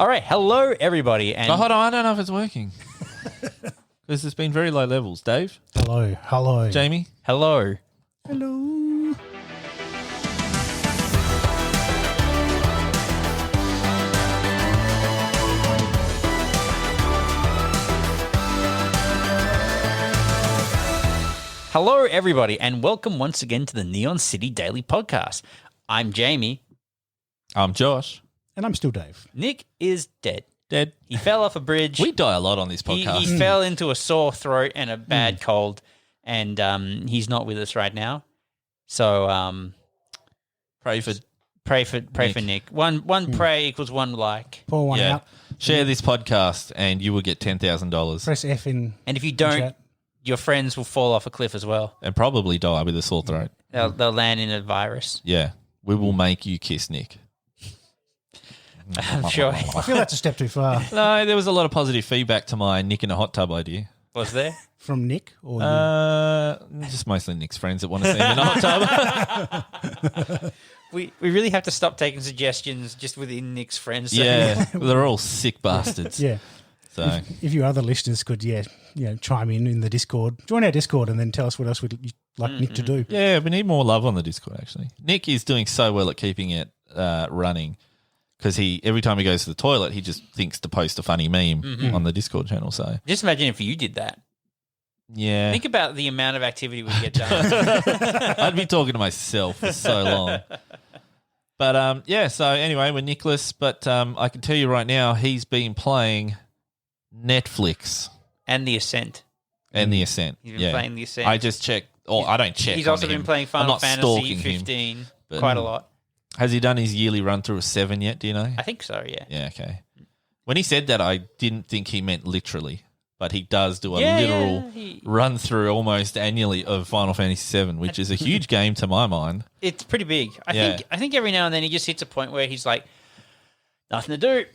All right. Hello, everybody. And hold on. I don't know if it's working. Because it's been very low levels. Dave? Hello. Hello. Jamie? hello. Hello. Hello, everybody, and welcome once again to the Neon City Daily Podcast. I'm Jamie. I'm Josh. And I'm still Dave. Nick is dead. Dead. He fell off a bridge. We die a lot on this podcast. He fell into a sore throat and a bad cold, and he's not with us right now. So Pray for Nick. One pray equals one like. Pour one out. Share this podcast and you will get $10,000. Press F in. And if you don't, chat. your friends will fall off a cliff as well. And probably die with a sore throat. They'll land in a virus. Yeah. We will make you kiss Nick. I'm sure. I feel that's a step too far. No, there was a lot of positive feedback to my Nick in a hot tub idea. Was there? From Nick or you? Just mostly Nick's friends that want to see him in a hot tub. We really have to stop taking suggestions just within Nick's friends. Yeah. They're all sick bastards. Yeah. So If you other listeners could, chime in the Discord. Join our Discord and then tell us what else we'd like Nick to do. yeah, we need more love on the Discord, actually. Nick is doing so well at keeping it running because every time he goes to the toilet, he just thinks to post a funny meme on the Discord channel. So Just imagine if you did that. yeah, Think about the amount of activity we get done. I'd be talking to myself for so long. But so anyway, we're Nicholas, but I can tell you right now, he's been playing Netflix And The Ascent. and The Ascent. He's been playing The Ascent. I just checked. Oh, I don't check. He's on also him. been playing I'm Final not Fantasy stalking 15 him, but- quite a lot. Has he done his yearly run through of 7 yet? Do you know? I think so, yeah. Yeah, okay. When he said that, I didn't think he meant literally, but he does do a literal run through almost annually of Final Fantasy VII, which is a huge game to my mind. It's pretty big. Yeah. I think every now and then he just hits a point where he's like, nothing to do.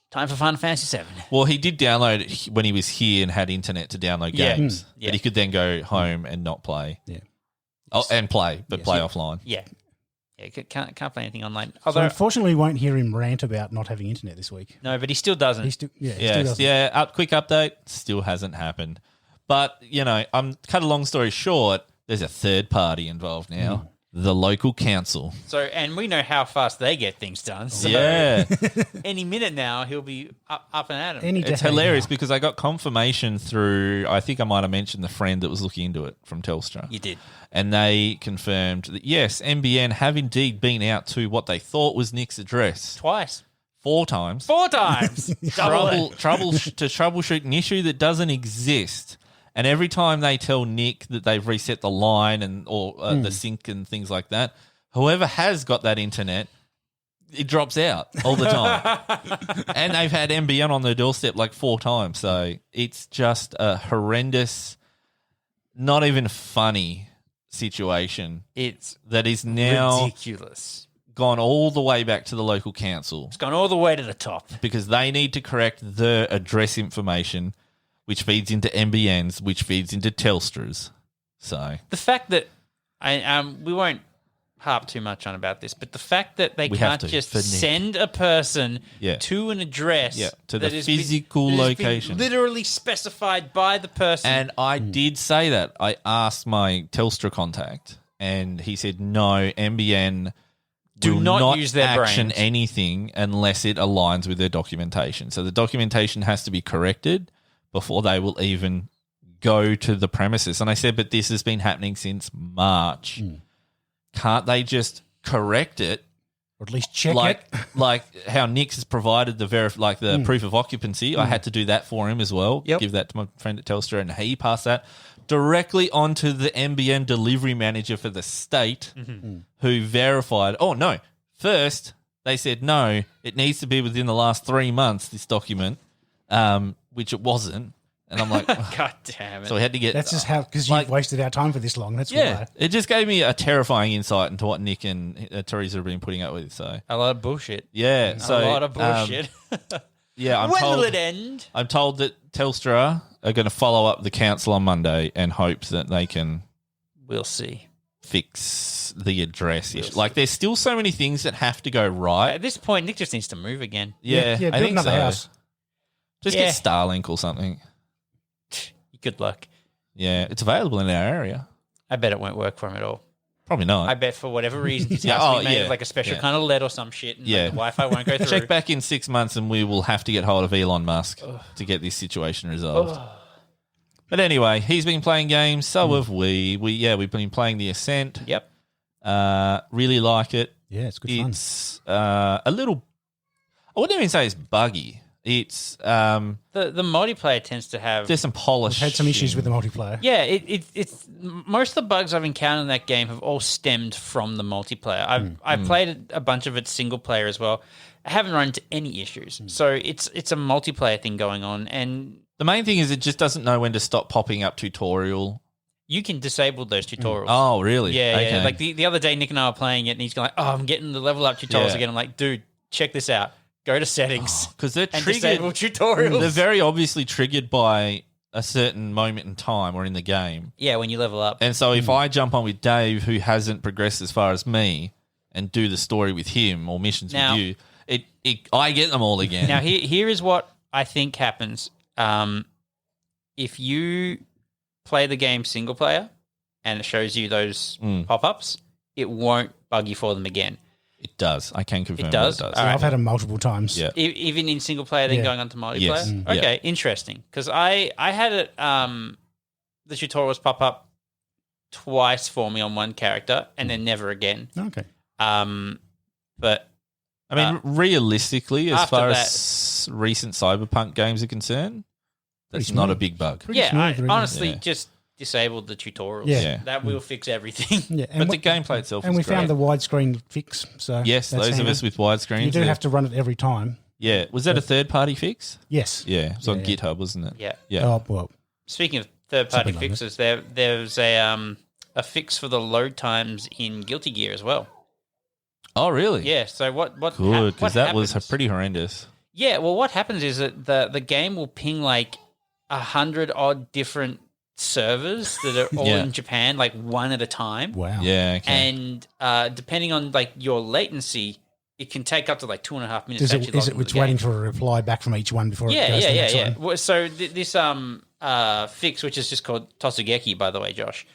Time for Final Fantasy VII. Well, he did download it when he was here and had internet to download Yeah. games, Yeah. but he could then go home and not play. Yeah. Oh, and play, but play offline. Yeah. Yeah, can't play anything online. So Although, unfortunately, we won't hear him rant about not having internet this week. no, but he still doesn't. He still, he still Yeah, doesn't. quick update, still hasn't happened. But, cut a long story short, there's a third party involved now, the local council. So, and we know how fast they get things done. So Yeah. any minute now, he'll be up and at him. Any It's decade hilarious now. because I got confirmation through, I think I might have mentioned the friend that was looking into it from Telstra. You did. And they confirmed that, yes, NBN have indeed been out to what they thought was Nick's address Twice. 4 times. 4 times. Double it. To troubleshoot an issue that doesn't exist. And every time they tell Nick that they've reset the line or the sync and things like that, whoever has got that internet, it drops out all the time. And they've had NBN on their doorstep like 4 times. So it's just a horrendous, not even funny situation It's that is now ridiculous. gone all the way back to the local council It's gone all the way to the top. because they need to correct the address information, which feeds into NBN's, which feeds into Telstra's. So The fact that we won't harp too much on about this, but the fact that they We have can't to, just for Nick. send a person Yeah. to an address to that the has been- physical that has been location. literally specified by the person. And I did say that. I asked my Telstra contact, and he said, no, NBN Do will not use their action brains. anything unless it aligns with their documentation. So the documentation has to be corrected before they will even go to the premises. And I said, but this has been happening since March. Can't they just correct it? Or at least check like it. like how Nick's has provided the proof of occupancy. I had to do that for him as well. Yep. Give that to my friend at Telstra, and he passed that directly onto the NBN delivery manager for the state, who verified. Oh no! First they said no, it needs to be within the last 3 months. This document, which it wasn't, and I'm like, God damn it. so we had to get. That's just how, because like- you've wasted our time for this long. That's Yeah, why. it just gave me a terrifying insight into what Nick and Teresa have been putting up with. So a lot of bullshit. yeah, so a lot of bullshit. yeah, I'm when told, will it end? I'm told that Telstra are going to follow up the council on Monday and hope that they can We'll see. fix the address issue. Like, there's still so many things that have to go right. At this point, Nick just needs to move again. Yeah, build I think another so. house. Just get Starlink or something. Good luck. Yeah, it's available in our area. I bet it won't work for him at all. Probably not. I bet for whatever reason, it's Yeah, has to be made of like a special kind of lead or some shit, and like, the Wi-Fi won't go through. Check back in 6 months and we will have to get hold of Elon Musk to get this situation resolved. But anyway, he's been playing games, so have we. We've been playing The Ascent. Yep. Really like it. Yeah, it's good fun. It's a little, I wouldn't even say it's buggy. It's The multiplayer tends to have there's some polish. We've had some issues with the multiplayer. Yeah, it's most of the bugs I've encountered in that game have all stemmed from the multiplayer. I've played a bunch of it single player as well. I haven't run into any issues. So it's a multiplayer thing going on, and The main thing is it just doesn't know when to stop popping up tutorial. you can disable those tutorials. Oh, really? Yeah, Okay. yeah. Like the other day, Nick and I were playing it, and he's going, "Oh, I'm getting the level up tutorials Yeah. again." I'm like, "Dude, check this out. Go to settings Because they're and triggered. disable tutorials." They're very obviously triggered by a certain moment in time or in the game. Yeah, when you level up. And so if I jump on with Dave, who hasn't progressed as far as me, and do the story with him or missions Now- with you, I get them all again. Now, here is what I think happens. If you play the game single player and it shows you those pop-ups, it won't bug you for them again. It does. I can confirm It does? that it does. All right. I've had them multiple times. Yeah. Even in single player, then Yeah. going on to multiplayer? Yes. Okay, interesting. Because I had it, the tutorials pop up twice for me on one character and then never again. Okay. But I mean, realistically, as after far that- as recent Cyberpunk games are concerned, that's Pretty not a smooth. big bug. Pretty yeah, smooth, I really. honestly Yeah. just disabled the tutorials. Yeah. That will fix everything. Yeah, But the gameplay itself and is we great. found the widescreen fix. So Yes, that's those of handy. us with widescreens. You do they're- have to run it every time. Yeah. Was that a third-party fix? Yes. Yeah. It was on Yeah. GitHub, wasn't it? Yeah. Yeah. Oh, well, Speaking of third-party Something like fixes, there's a fix for the load times in Guilty Gear as well. Oh, really? Yeah. So what? Good, because that was happens- pretty horrendous. Yeah. Well, what happens is that the game will ping like 100 odd different servers that are all Yeah. in Japan, like one at a time. wow. Yeah. Okay. And depending on like your latency, it can take up to like 2.5 minutes. Is to it, actually is log it into it's the waiting game. for a reply back from each one before it Yeah, goes to the yeah, next yeah. one? Well, so this fix, which is just called Totsugeki, by the way, Josh,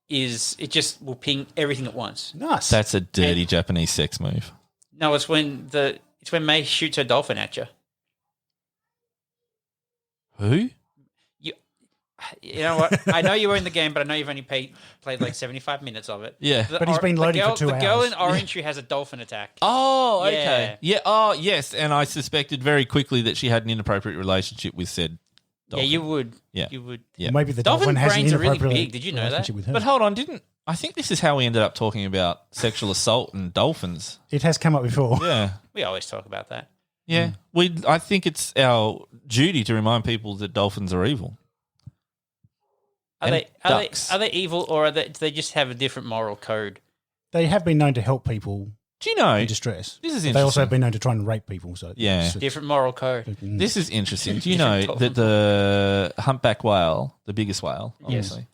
is it just will ping everything at once. Nice. That's a dirty Japanese sex move. No, it's when May shoots her dolphin at you. Who? You know what? I know you were in the game, but I know you've only played like 75 minutes of it. Yeah. But he's been loading for 2 The girl hours. in orange who has a dolphin attack. Oh, Yeah. okay. Yeah. Oh, yes. And I suspected very quickly that she had an inappropriate relationship with said dolphin. Yeah, you would. Yeah. You would. Yeah. Maybe the Dolphin dolphin has an brains are really inappropriate big. Did you know that? relationship with her. But hold on, I think this is how we ended up talking about sexual assault and dolphins. It has come up before. Yeah. We always talk about that. Yeah. I think it's our duty to remind people that dolphins are evil. Are And they ducks. are they evil, or do they just have a different moral code? They have been known to help people Do you know? in distress. This is They also interesting. have been known to try and rape people. So Yeah. Different moral code. This is interesting. Do you know Different that the humpback whale, the biggest whale, obviously,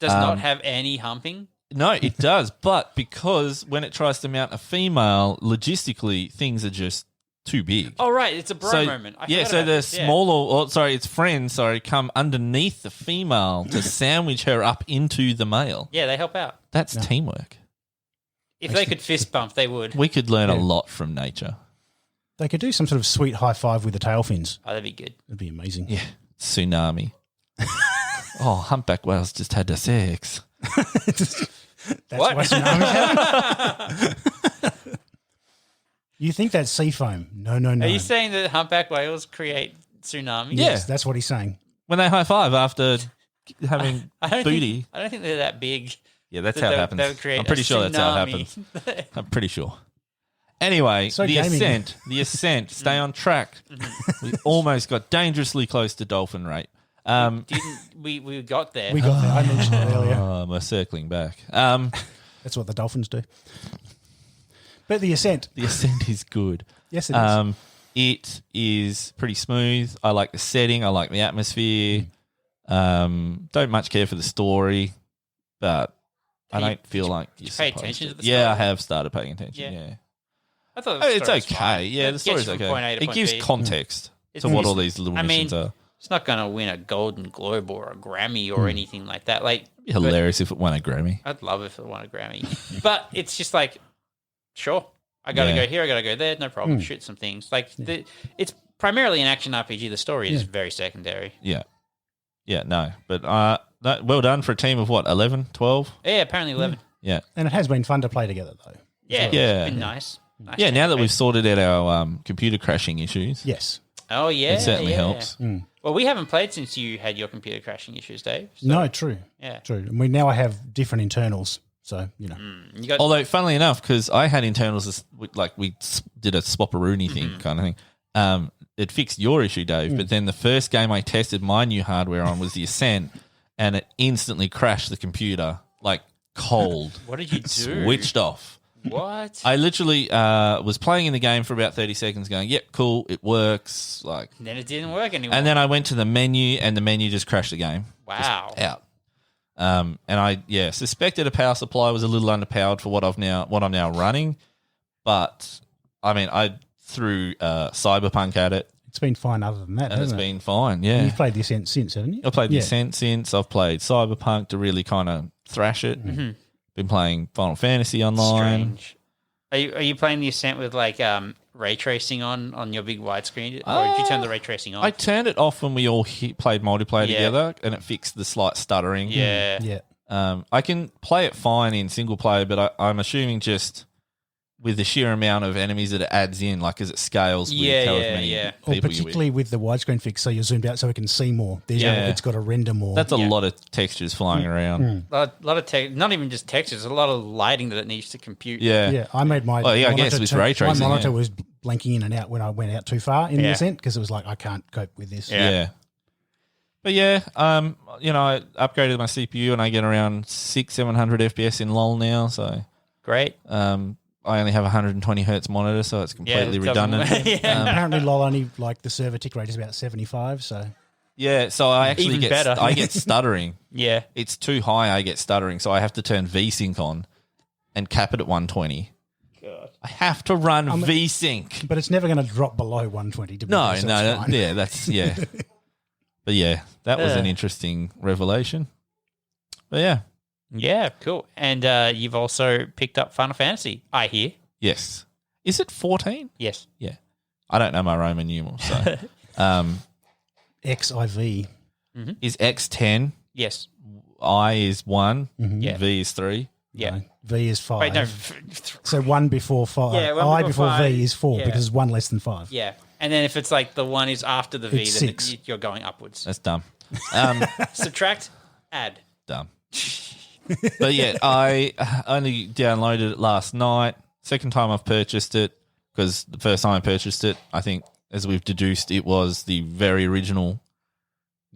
Does not have any humping. No, it does, but because when it tries to mount a female, logistically things are just too big. Oh right, it's a bro moment. I yeah, forgot so about the this, yeah. its friends, come underneath the female to sandwich her up into the male. Yeah, they help out. That's teamwork. If they could fist bump, they would. We could learn a lot from nature. They could do some sort of sweet high five with the tail fins. Oh, that'd be good. That'd be amazing. Yeah, tsunami. Oh, humpback whales just had the sex. That's What? why tsunamis happen. You think that's sea foam? No. Are you saying that humpback whales create tsunamis? Yeah. Yes, that's what he's saying. When they high five after having booty. I don't think they're that big. Yeah, that's that how it they would happens. create I'm pretty a sure that's how it tsunami. happens. I'm pretty sure. Anyway, So the gaming. ascent, stay on track. We almost got dangerously close to dolphin rape. Didn't we got there? We got there. I mentioned it earlier. We're circling back. That's what the dolphins do. But the ascent. The ascent is good. Yes, it is. It is pretty smooth. I like the setting. I like the atmosphere. Don't much care for the story, but I don't feel like you're pay supposed attention to the Yeah, I story? have started paying attention. Yeah, I thought it's story was okay. fine. Yeah, It the gets story's you from okay. point A to It point gives B. context to It's- what all these little missions are. It's not going to win a Golden Globe or a Grammy or anything like that. Like, It'd be hilarious if it won a Grammy. I'd love if it won a Grammy. But it's just like, sure, I got to go here, I got to go there, no problem. Shoot some things. Like, it's primarily an action RPG. The story is very secondary. Yeah. Yeah, no. But well done for a team of what, 11, 12? Yeah, apparently 11. Yeah. And it has been fun to play together, though. Yeah, Yeah. it's been nice. Nice Yeah, to now that play. we've sorted out our computer crashing issues, Yes. Oh, yeah. it certainly yeah. helps. Well, we haven't played since you had your computer crashing issues, Dave. So, No, true. Yeah. True. And we now have different internals. So, you know. You got, Although, funnily enough, because I had internals, like we did a swap-a-rooney thing kind of thing, it fixed your issue, Dave, but then the first game I tested my new hardware on was the Ascent, and it instantly crashed the computer, like cold. what did you do? Switched off. What? I literally was playing in the game for about 30 seconds going, yep, cool, it works. Like, Then it didn't work anymore. and then I went to the menu, and the menu just crashed the game. wow. Out. And I suspected a power supply was a little underpowered for what I'm now running, but I mean I threw Cyberpunk at it It's been fine other than that, and it's hasn't it? been fine. Yeah, You've played the Ascent since, haven't you? I've played the Yeah. Ascent since. I've played Cyberpunk to really kind of thrash it. Been playing Final Fantasy online. Strange. Are you playing the Ascent with like ray tracing on your big widescreen, or did you turn the ray tracing on? I turned it off when we all played multiplayer Yeah. together, and it fixed the slight stuttering. yeah. Yeah. I can play it fine in single player, but I'm assuming just with the sheer amount of enemies that it adds in, like as it scales with however many yeah. Or people you're particularly with the widescreen fix, so you're zoomed out so we can see more. There's it's got to render more. with. That's a lot of textures flying around. A lot of not even just textures, a lot of lighting that it needs to compute. Yeah. Yeah, I made my. Well, yeah, I monitor guess with turn- ray tracing, My monitor yeah. was blanking in and out when I went out too far in the Yeah. Ascent because it was like I can't cope with this. Yeah. But yeah, I upgraded my CPU and I get around 600-700 FPS in LOL now. So Great. I only have a 120 hertz monitor, so it's completely it doesn't- redundant. yeah. Apparently, LOL only like the server tick rate is about 75. So Yeah, so I actually Even better. I get stuttering. Yeah. It's too high. I get stuttering, so I have to turn VSync on and cap it at 120. God. I have to run VSync. but it's never going to drop below 120. To be No, honest, so it's fine. yeah, that's But yeah, that was an interesting revelation. But yeah, Yeah, cool. And you've also picked up Final Fantasy, I hear. yes. Is it 14? Yes. Yeah, I don't know my Roman numerals. So, XIV. is X 10? Yes. I is 1. Yeah. V is 3. Yeah. No, V is 5. Wait, no. So 1 before 5. Yeah, one I before before five. V is 4 Yeah. because it's 1 less than 5. Yeah. And then if it's like the one is after the V, It's then 6. you're going upwards. That's dumb. Subtract, add. Dumb. But yeah, I only downloaded it last night. Second time I've purchased it, because the first time I purchased it, I think, as we've deduced, it was the very original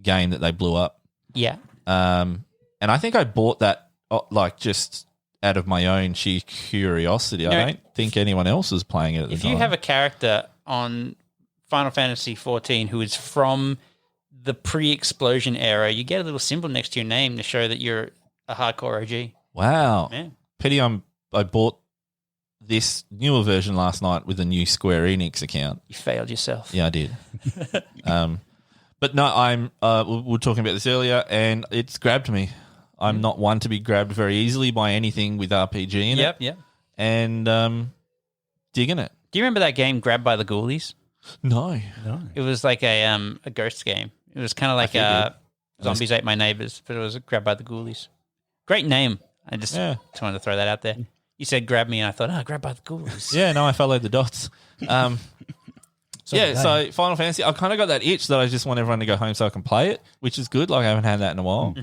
game that they blew up. Yeah. And I think I bought that like just out of my own sheer curiosity. No, I don't think anyone else was playing it at the If time. you have a character on Final Fantasy 14 who is from the pre-explosion era, you get a little symbol next to your name to show that you're a hardcore OG. Wow. Yeah. Pity I bought this newer version last night with a new Square Enix account. You failed yourself. Yeah, I did. But no, I'm. We were talking about this earlier, and it's grabbed me. I'm not one to be grabbed very easily by anything with RPG in it. Yep. And digging it. Do you remember that game, Grabbed by the Ghoulies? No. It was like a ghost game. It was kind of like Zombies Ate My Neighbors, but it was Grabbed by the Ghoulies. Great name. I just wanted to throw that out there. You said grab me, and I thought, Grabbed by the Ghoulies. Yeah, no, I followed the dots. So Final Fantasy, I kind of got that itch that I just want everyone to go home so I can play it, which is good. Like I haven't had that in a while.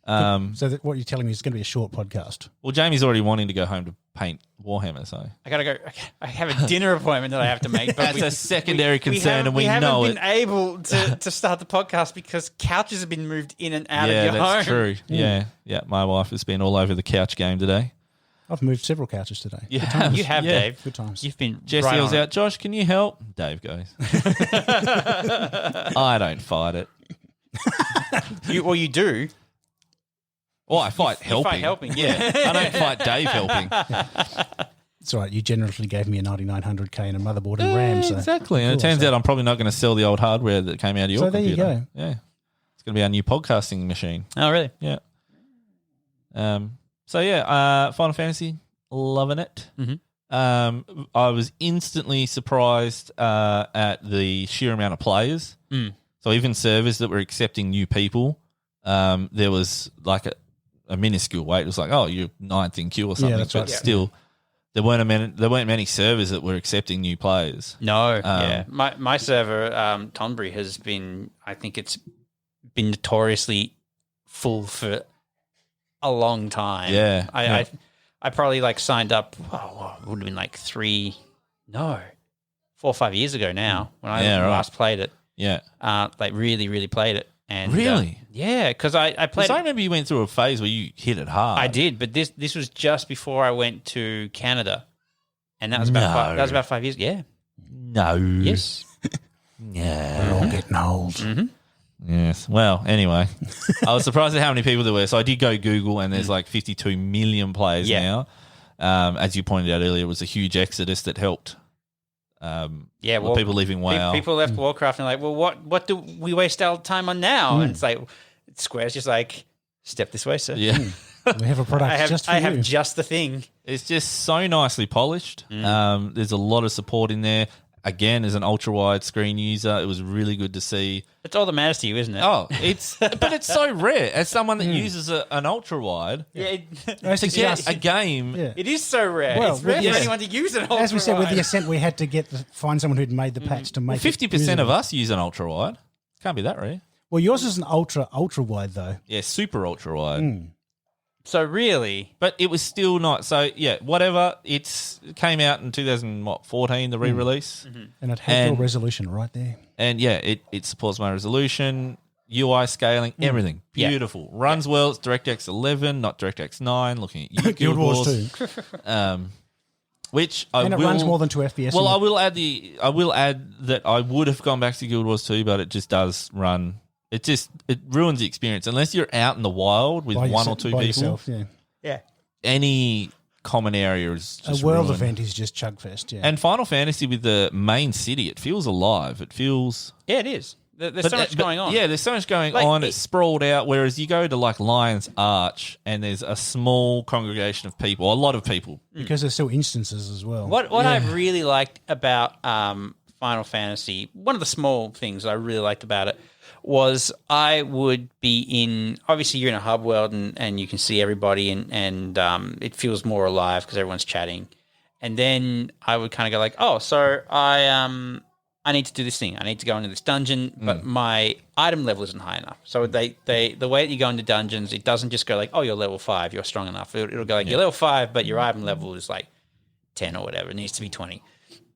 So that what you're telling me is going to be a short podcast. Well, Jamie's already wanting to go home to paint Warhammer, so I gotta go. I have a dinner appointment that I have to make. But that's a secondary concern, and we haven't know been it. able to start the podcast because couches have been moved in and out of Yeah, your that's home. true. Yeah. My wife has been all over the couch game today. I've moved several couches today. You Good have. times. You have, Yeah. Dave. Good times. You've been Jesse right yells on it. out, Josh, can you help? Dave goes. I don't fight it. You do. Well, I fight helping. fight helping, yeah. I don't fight Dave helping. It's all right. You generously gave me a 9900K and a motherboard and RAM. So Exactly. And it Cool, turns so- out I'm probably not going to sell the old hardware that came out of your So there you computer. go. Yeah. It's going to be our new podcasting machine. Oh, really? Yeah. Final Fantasy, loving it. Mm-hmm. I was instantly surprised at the sheer amount of players. So even servers that were accepting new people, there was like a minuscule wait. It was like, oh, you're 9th in queue or something. that's but right. still, there weren't many servers that were accepting new players. No, my server, Tonbury, has been. I think it's been notoriously full for a long time. Yeah, I probably like signed up. It would have been like 4 or 5 years ago now when I last played it. Yeah. Like really, really played it. And Really? yeah, because I played. Because I remember you went through a phase where you hit it hard. I did, but this was just before I went to Canada, and that was about 5 years. Yeah. No. Yes. Yeah. We're all getting old. Mm-hmm. Yes. Well, anyway, I was surprised at how many people there were. So I did go Google, and there's like 52 million players now. As you pointed out earlier, it was a huge exodus that helped. People leaving WoW. People left Warcraft and like, well, what do we waste our time on now? And it's like Square's just like, step this way, sir. Yeah. We have a product just for I you. have just the thing. It's just so nicely polished. There's a lot of support in there. Again, as an ultra wide screen user, it was really good to see. It's all that matters to you, isn't it? Oh, but it's so rare. As someone that uses an ultra wide, to get a game. Yeah. it is so rare. Well, it's rare with for the- anyone to use an ultra As we said, with the wide. Ascent, we had to find someone who'd made the patch to make 50% it of usable. us use an ultra wide. Can't be that rare. Well, yours is an ultra wide though. Yeah, super ultra wide. So really, But it was still not. So, yeah, whatever. It came out in 2014, the re-release. And it had your resolution right there. And, yeah, it supports my resolution, UI scaling, everything. Yeah. Beautiful. Runs well. It's DirectX 11, not DirectX 9. Looking at you, Guild Wars 2. Which And it runs more than 2 FPS. Well, I will add that I would have gone back to Guild Wars 2, but it just does run. It ruins the experience unless you're out in the wild with one or two people. Yourself, yeah. yeah. Any common area is just A world ruined. event is just chugfest, yeah. And Final Fantasy with the main city, it feels alive. It feels. Yeah, it is. There's so much going on. Yeah, there's so much going Like, on. It's sprawled out. Whereas you go to like Lion's Arch and there's a small congregation of people, a lot of people. because there's still instances as well. What I really liked about Final Fantasy, one of the small things I really liked about it was I would be in, obviously you're in a hub world and you can see everybody and it feels more alive because everyone's chatting. And then I would kind of go like, oh, so I need to do this thing. I need to go into this dungeon, but my item level isn't high enough. So the way that you go into dungeons, it doesn't just go like, oh, you're level 5, you're strong enough. It'll go like, you're level 5, but your item level is like 10 or whatever. It needs to be 20.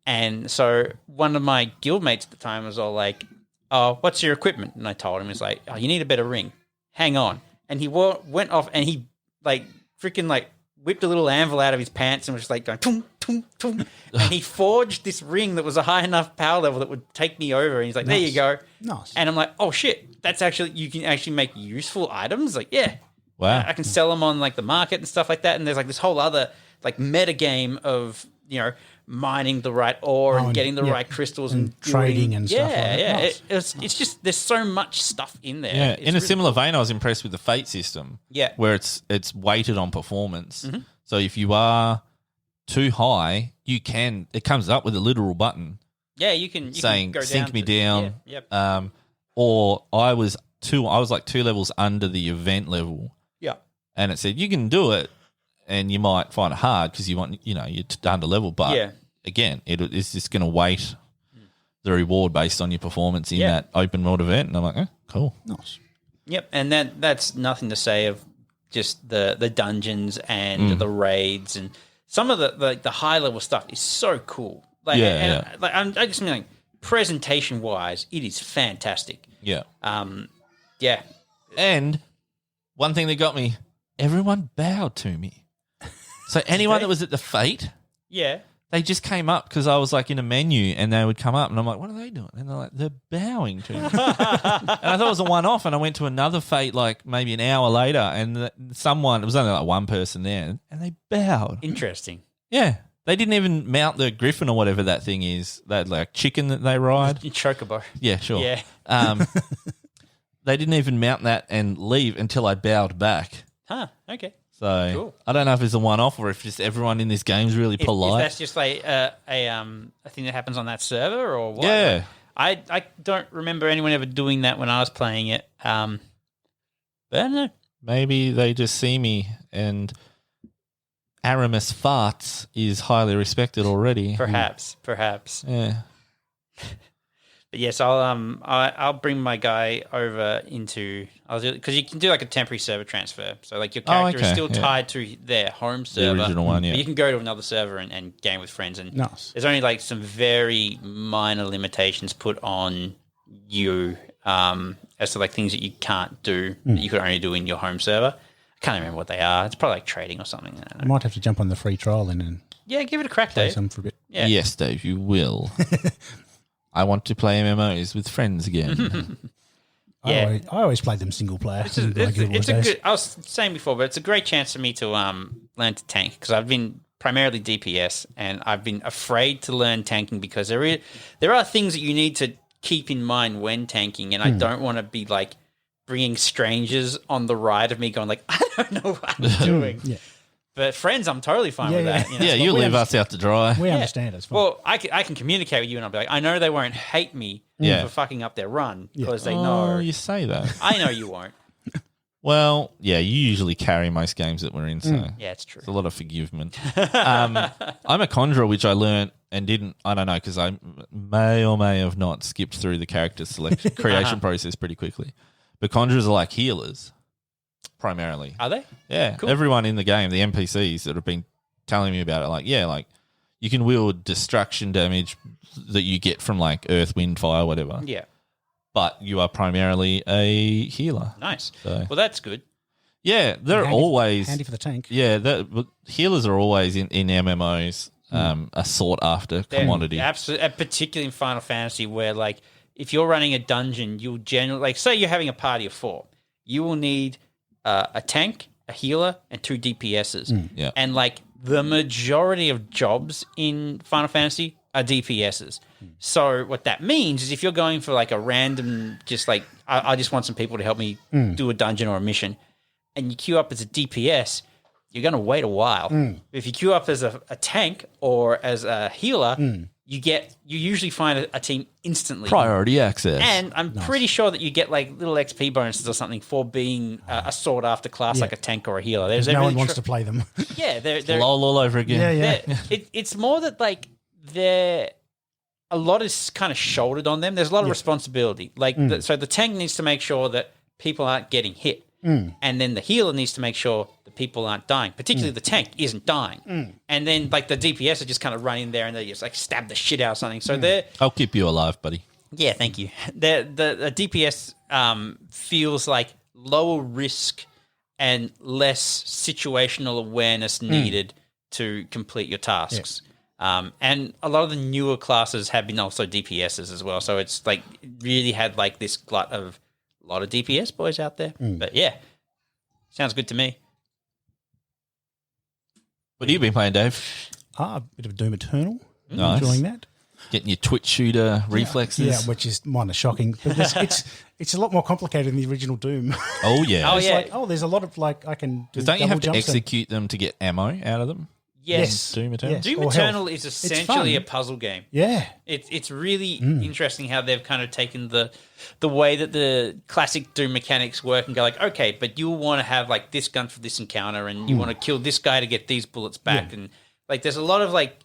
And so one of my guildmates at the time was all like, oh, what's your equipment? And I told him, he's like, oh, you need a better ring. Hang on. And he went off and he like freaking like whipped a little anvil out of his pants and was just like going, tum, tum, tum. And he forged this ring that was a high enough power level that would take me over. And he's like, there you go. Nice. And I'm like, oh shit, that's actually, you can actually make useful items. Like, yeah. Wow. I can sell them on like the market and stuff like that. And there's like this whole other like meta game of, mining the right ore and getting the right crystals and trading and stuff like that. Yeah, Nice. it's just there's so much stuff in there. Yeah, It's in a really similar vein, I was impressed with the Fate system. Yeah. Where it's weighted on performance. So if you are too high, it comes up with a literal button Yeah, you can saying go sink down me to- down. Yeah, yep. Or I was like 2 levels under the event level, Yeah. and it said you can do it, and you might find it hard because you want you're under level, but Yeah. again, it's just going to weight the reward based on your performance in Yeah. that open world event, and I'm like, cool. Nice. Yep, and that's nothing to say of just the dungeons and the raids and some of the high level stuff is so cool. Like, Yeah, Like I just mean like presentation wise, it is fantastic. Yeah. Yeah, And one thing that got me, everyone bowed to me. So anyone that was at the Fate, yeah. they just came up because I was like in a menu and they would come up and I'm like, what are they doing? And they're like, they're bowing to me. And I thought it was a one-off and I went to another fete like maybe an hour later and it was only like one person there and they bowed. Interesting. Yeah. They didn't even mount the griffin or whatever that thing is, that like chicken that they ride. Chocobo. Yeah, sure. Yeah. They didn't even mount that and leave until I bowed back. Huh, okay. So Cool. I don't know if it's a one-off or if just everyone in this game is really polite. If that's just like a thing that happens on that server or what? Yeah. I don't remember anyone ever doing that when I was playing it. But I don't know. Maybe they just see me and Aramis Farts is highly respected already. Perhaps. Yeah. But yes, I'll bring my guy over into because you can do like a temporary server transfer. So like your character is still tied to their home server, the original one. Yeah, but you can go to another server and game with friends. And Nice. there's only like some very minor limitations put on you as to like things that you can't do that you could only do in your home server. I can't remember what they are. It's probably like trading or something. I don't I know. might have to jump on the free trial then and Yeah, give it a crack, play Dave. some for a bit. Yeah. Yes, Dave, you will. I want to play MMOs with friends again. Yeah. I always played them single player. It's a good. I was saying before, but it's a great chance for me to learn to tank because I've been primarily DPS and I've been afraid to learn tanking because there are things that you need to keep in mind when tanking, and I don't want to be like bringing strangers on the ride of me going like I don't know what I'm doing. Yeah. But friends, I'm totally fine with that. You know? Yeah, you leave us out to dry. We understand it's fine. Well, I can communicate with you and I'll be like, I know they won't hate me Yeah. for fucking up their run because they Oh, know. you say that. I know you won't. Well, yeah, you usually carry most games that we're in, so Yeah, it's true. it's a lot of forgivement. I'm a conjurer, which I learnt and didn't, I don't know, because I may or may have not skipped through the character selection creation process pretty quickly. But conjurers are like healers, primarily. Are they? Yeah, Cool. everyone in the game, the NPCs that have been telling me about it, like you can wield destruction damage that you get from like earth, wind, fire, whatever. Yeah. But you are primarily a healer. Nice. So Well, that's good. yeah, they're Handy- always handy for the tank. yeah. But healers are always in MMOs a sought after commodity. Absolutely, particularly in Final Fantasy, where like if you're running a dungeon, you'll generally like say you're having a party of 4, you will need a tank, a healer, and 2 DPSs. Yeah. And like the majority of jobs in Final Fantasy are DPSs. So what that means is if you're going for like a random, just like I just want some people to help me do a dungeon or a mission, and you queue up as a DPS, you're going to wait a while. If you queue up as a tank or as a healer, you usually find a team instantly. Priority access. And I'm pretty sure that you get like little XP bonuses or something for being a sought after class like a tank or a healer. No one wants to play them. Yeah, they're LOL all over again. Yeah. it's more that like a lot is kind of shouldered on them. There's a lot of responsibility. Like so the tank needs to make sure that people aren't getting hit. And then the healer needs to make sure that people aren't dying, particularly the tank isn't dying. And then like the DPS are just kind of running there and they just like stab the shit out of something. So they're I'll keep you alive, buddy. yeah, thank you. The DPS feels like lower risk and less situational awareness needed to complete your tasks. And a lot of the newer classes have been also DPSs as well. So it's like really had like this glut of a lot of DPS boys out there. But yeah, sounds good to me. What have you been playing, Dave? A bit of Doom Eternal. Nice. Enjoying that. Getting your Twitch shooter reflexes. Yeah, which is minor shocking. But it's a lot more complicated than the original Doom. Oh, yeah. Oh, It's yeah. like, there's a lot of like I can do Because don't you double have to jumps and- execute them to get ammo out of them? Yes. Doom Eternal? Yes. Doom Or Eternal health. is It's essentially a fun. puzzle game. Yeah. It's really interesting how they've kind of taken the way that the classic Doom mechanics work and go like, okay, but you want to have like this gun for this encounter and you want to kill this guy to get these bullets back. And like there's a lot of like,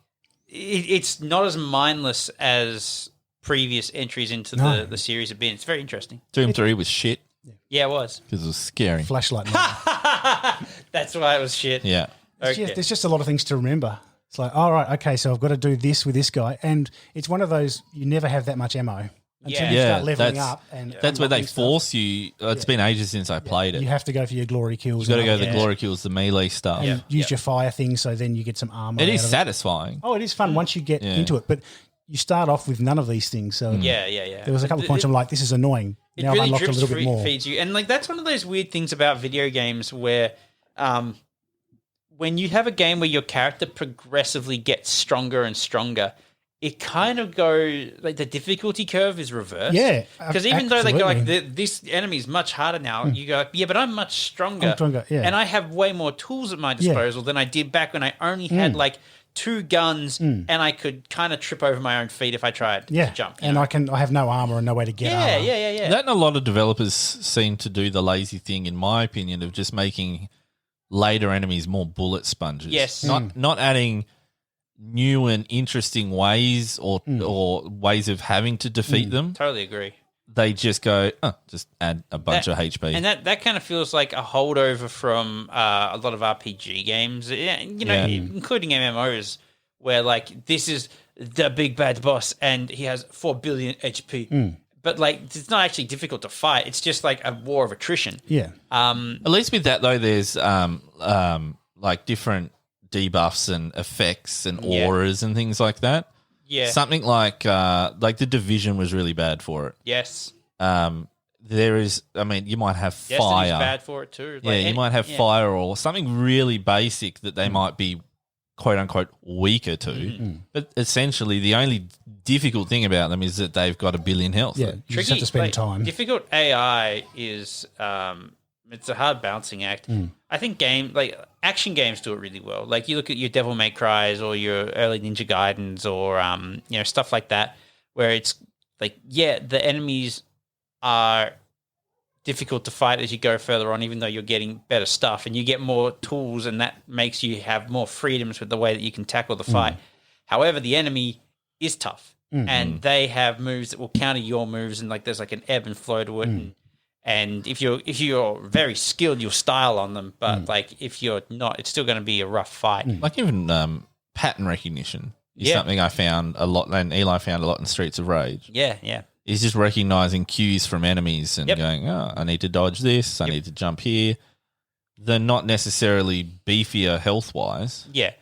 it's not as mindless as previous entries into No. the series have been. It's very interesting. Doom 3 was shit Yeah, it was. because it was scary. Flashlight. That's why it was shit. Yeah. Okay. There's just a lot of things to remember. It's like, all right, okay, so I've got to do this with this guy. And it's one of those, you never have that much ammo. until Yeah. you Yeah, start leveling that's- up. And That's where they unlocking stuff. force you. It's been ages since I played it. You have to go for your glory kills. You've got to go and the glory kills, the melee stuff. and use your fire thing, so then you get some armor. It out is of satisfying. Oh, it is fun once you get into it, but you start off with none of these things. So Yeah. there was a couple of points I'm like, this is annoying. It Now I've really unlocked a drips little bit more. feeds you, and like that's one of those weird things about video games where, when you have a game where your character progressively gets stronger and stronger, it kind of goes like the difficulty curve is reversed. Yeah, because even though they go like absolutely. this enemy is much harder now, you go, yeah, but I'm much stronger. I'm stronger, yeah. And I have way more tools at my disposal than I did back when I only had like 2 guns and I could kind of trip over my own feet if I tried to jump. you and know? I have no armor and no way to get armor. Yeah. That and a lot of developers seem to do the lazy thing, in my opinion, of just making later enemies more bullet sponges. Yes. Not adding new and interesting ways or ways of having to defeat them. Totally agree. They just go, just add a bunch of HP. And that kind of feels like a holdover from a lot of RPG games, including MMOs, where like this is the big bad boss and he has 4 billion HP. But like it's not actually difficult to fight. It's just like a war of attrition. Yeah. At least with that though, there's like different debuffs and effects and auras and things like that. Yeah. Something like the Division was really bad for it. Yes. There is, I mean, you might have Destiny's fire. bad for it too. Yeah, you might have fire or something really basic that they might be quote unquote weaker to. But essentially, the only difficult thing about them is that they've got 1 billion health. Yeah. You just have to spend time. Difficult AI is it's a hard balancing act. I think action games do it really well. Like you look at your Devil May Cries or your early Ninja Gaidens or stuff like that, where it's like the enemies are difficult to fight as you go further on, even though you're getting better stuff and you get more tools, and that makes you have more freedoms with the way that you can tackle the fight. However, the enemy is tough, and they have moves that will counter your moves, and like there's like an ebb and flow to it. And if you're very skilled, you'll style on them. But like if you're not, it's still going to be a rough fight. Like even pattern recognition is something I found a lot, and Eli found a lot in Streets of Rage. Yeah. He's just recognizing cues from enemies and going, I need to dodge this, I need to jump here. They're not necessarily beefier health-wise. Yeah.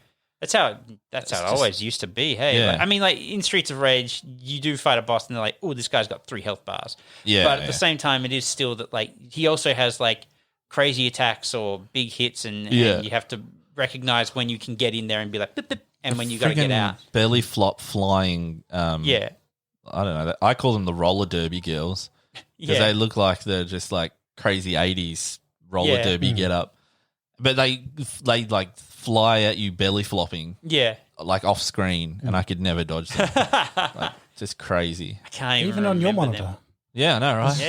That's how it always used to be. Hey, Yeah. like, I mean, like in Streets of Rage, you do fight a boss, and they're like, "Oh, this guy's got 3 health bars." Yeah, but at the same time, it is still that like he also has like crazy attacks or big hits, and you have to recognize when you can get in there and be like, "Bip, bip," and when you got to get out. Belly flop flying. I don't know. I call them the roller derby girls because they look like they're just like crazy 80s roller derby get up, but they like fly at you belly flopping. Yeah. Like off screen, and I could never dodge them. Like, just crazy. I can't Even on your monitor. Them. Yeah, I know, right?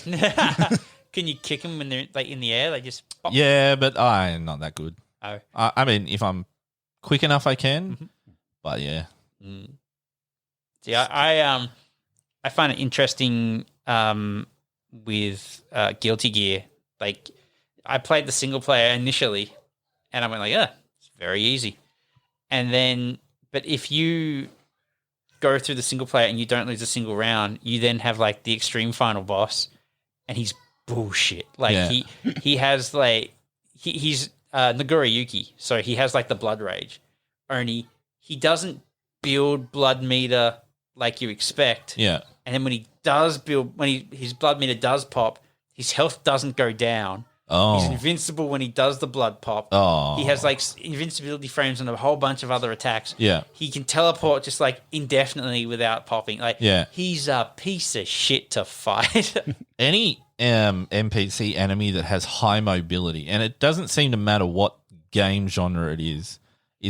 Yeah. Can you kick them when they're like in the air? They just pop. Yeah, but I'm not that good. Oh. I mean, if I'm quick enough, I can. But yeah. See, I find it interesting with Guilty Gear. Like, I played the single player initially, and I went like, it's very easy. And then, but if you go through the single player and you don't lose a single round, you then have like the extreme final boss, and he's bullshit. Like he has like he's Naguri Yuki, so he has like the blood rage. Only he doesn't build blood meter like you expect. Yeah. And then when he does build, his blood meter does pop, his health doesn't go down. Oh. He's invincible when he does the blood pop. Oh. He has like invincibility frames and a whole bunch of other attacks. Yeah. He can teleport just like indefinitely without popping. Like, he's a piece of shit to fight. Any NPC enemy that has high mobility, and it doesn't seem to matter what game genre it is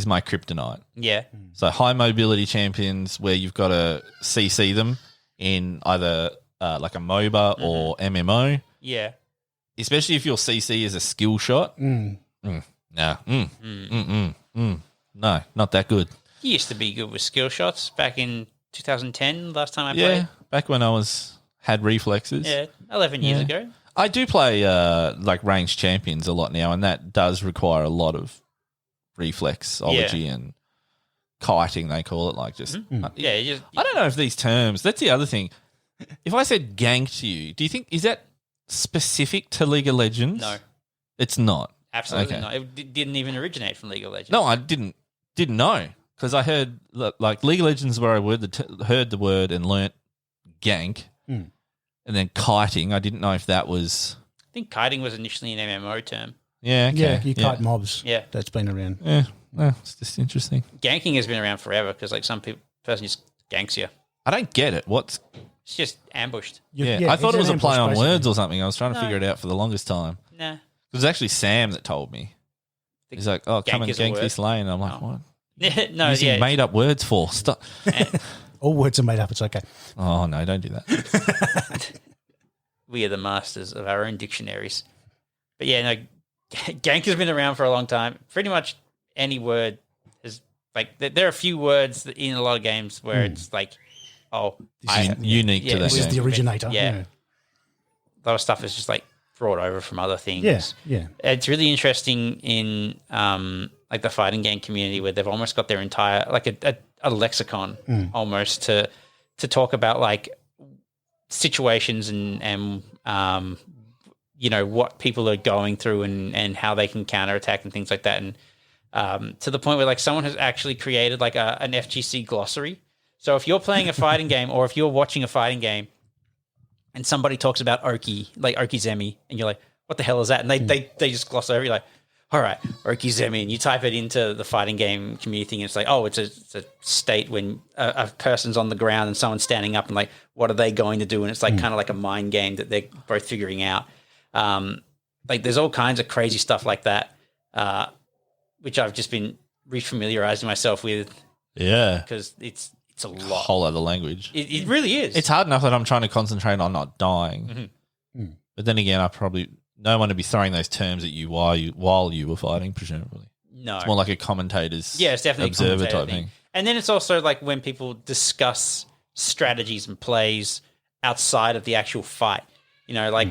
my kryptonite. Yeah. So high mobility champions where you've got to CC them in either like a MOBA or MMO. Yeah. Especially if your CC is a skill shot. No, not that good. He used to be good with skill shots back in 2010, last time I played. Yeah, back when I had reflexes. Yeah, 11 years ago. I do play like ranged champions a lot now, and that does require a lot of reflexology and kiting, they call it. Like just, I I don't know if these terms, that's the other thing. if I said gank to you, do you think is that specific to League of Legends? No. It's not. Absolutely Okay. not. It didn't even originate from League of Legends. No, I didn't know because I heard like League of Legends where I heard the word and learnt gank, and then kiting. I didn't know if that was. I think kiting was initially an MMO term. Yeah, okay. Yeah, you kite mobs. Yeah. That's been around. Yeah, well, it's just interesting. Ganking has been around forever because like person just ganks you. I don't get it. It's just ambushed. I thought it was it's a an play on ambush, words basically. or something. I was trying to figure it out for the longest time. Nah. It was actually Sam that told me. He's like, "Oh, come and is a gank word. this lane." And I'm like, "What? No, Using yeah. made up words for stop." All words are made up. It's okay. Oh no, don't do that. We are the masters of our own dictionaries. But yeah, no, gank has been around for a long time. Pretty much any word is like there are a few words in a lot of games where it's like, This is unique to that This is game. the originator. Yeah. A lot of stuff is just like brought over from other things. Yes. Yeah. It's really interesting in like the fighting game community where they've almost got their entire like a lexicon almost to talk about like situations and you know what people are going through and how they can counterattack and things like that, and to the point where like someone has actually created like an FGC glossary. So if you're playing a fighting game or if you're watching a fighting game and somebody talks about Oki, like Okizemi, and you're like, what the hell is that? And they just gloss over. You're like, all right, Okizemi, and you type it into the fighting game community thing, and it's like, oh, it's a state when a person's on the ground and someone's standing up, and like, what are they going to do? And it's like kind of like a mind game that they're both figuring out. Like, there's all kinds of crazy stuff like that, which I've just been refamiliarizing myself with. Yeah, because it's a lot. Whole other language. It really is. It's hard enough that I'm trying to concentrate on not dying. But then again, I probably don't want to be throwing those terms at you while you were fighting, presumably. No. It's more like a commentator's it's definitely observer a commentator type thing. And then it's also like when people discuss strategies and plays outside of the actual fight. You know, like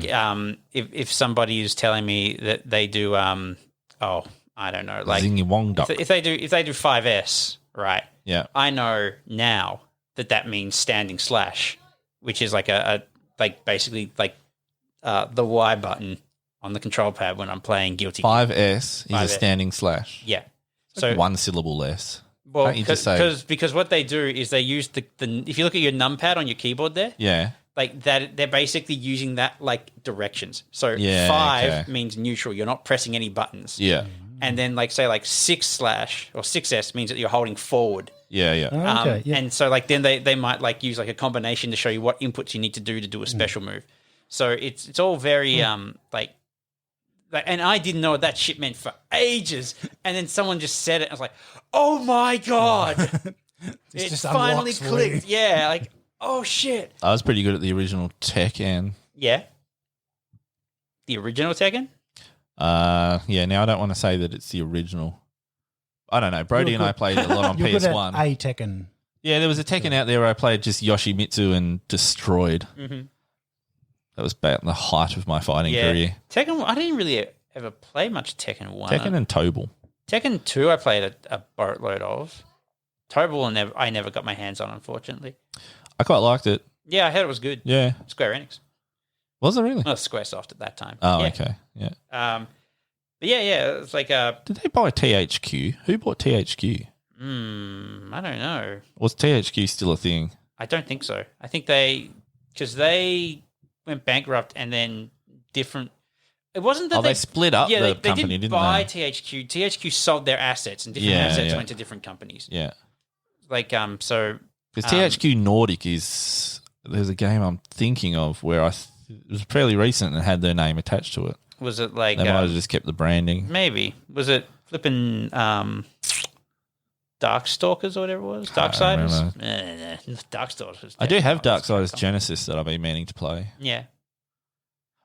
if somebody is telling me that they do I don't know, like Zingy Wong Duck. if they do 5S, right? Yeah. I know now that means standing slash, which is like a basically like the Y button on the control pad when I'm playing Guilty Gear. 5S is a 5S. standing slash. Yeah. So one syllable less. Well, Can't you just say- because what they do is they use the if you look at your numpad on your keyboard there, Yeah. like that they're basically using that like directions. So Yeah, 5 okay. means neutral. You're not pressing any buttons. Yeah. And then like say like 6/ or 6S means that you're holding forward. Yeah, yeah. Oh, okay. Yeah. And so like then they might like use like a combination to show you what inputs you need to do a special move. So it's all very like and I didn't know what that shit meant for ages. And then someone just said it. I was like, oh my God. It just finally unlocks for clicked. Yeah, like, oh shit. I was pretty good at the original Tekken. Yeah. The original Tekken? Yeah, now I don't want to say that it's the original. I don't know. Brody and I played a lot on You're good at PS1. a Tekken. Yeah, there was a Tekken out there where I played just Yoshimitsu and destroyed. Mm-hmm. That was about the height of my fighting career. Tekken, I didn't really ever play much Tekken 1. Tekken and Tobal. Tekken 2 I played a boatload of. Tobal I never got my hands on, unfortunately. I quite liked it. Yeah, I heard it was good. Yeah. Square Enix. Was it really? Well, Squaresoft at that time. Oh, Yeah. okay. Yeah. But yeah, it's like Did they buy THQ? Who bought THQ? I don't know. Was THQ still a thing? I don't think so. I think because they went bankrupt and then different. It wasn't that they split up the they company, didn't didn't buy they? THQ. THQ sold their assets, and different Yeah, assets yeah. went to different companies. Yeah. Like so. Because THQ Nordic is there's a game I'm thinking of where it was fairly recent and had their name attached to it. Was it like They might have just kept the branding. maybe was it flipping Darkstalkers or whatever it was? Darksiders? Darkstalkers. I do have Darksiders Genesis that I've been meaning to play. Yeah.